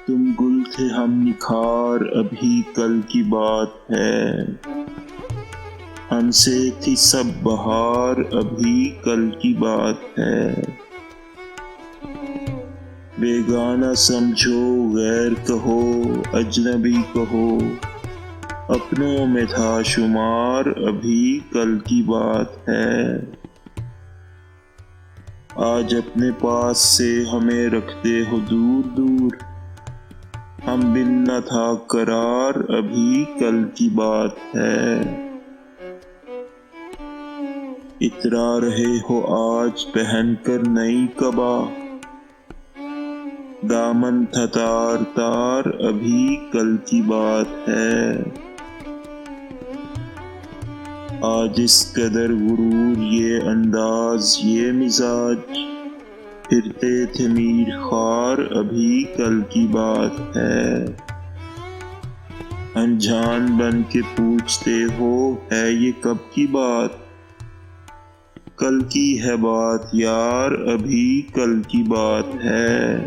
تم گل تھے ہم نکھار ابھی کل کی بات ہے، ہم سے تھی سب بہار ابھی کل کی بات ہے۔ بیگانہ سمجھو غیر کہو اجنبی کہو، اپنوں میں تھا شمار ابھی کل کی بات ہے۔ آج اپنے پاس سے ہمیں رکھتے ہو دور دور، ہم بن نہ تھا قرار ابھی کل کی بات ہے۔ اترا رہے ہو آج پہن کر نئی قبا، دامن تھا تار تار ابھی کل کی بات ہے۔ آج اس قدر غرور یہ انداز یہ مزاج، پھرتے تھے میر خوار ابھی کل کی بات ہے۔ انجان بن کے پوچھتے ہو ہے یہ کب کی بات، کل کی ہے بات یار ابھی کل کی بات ہے۔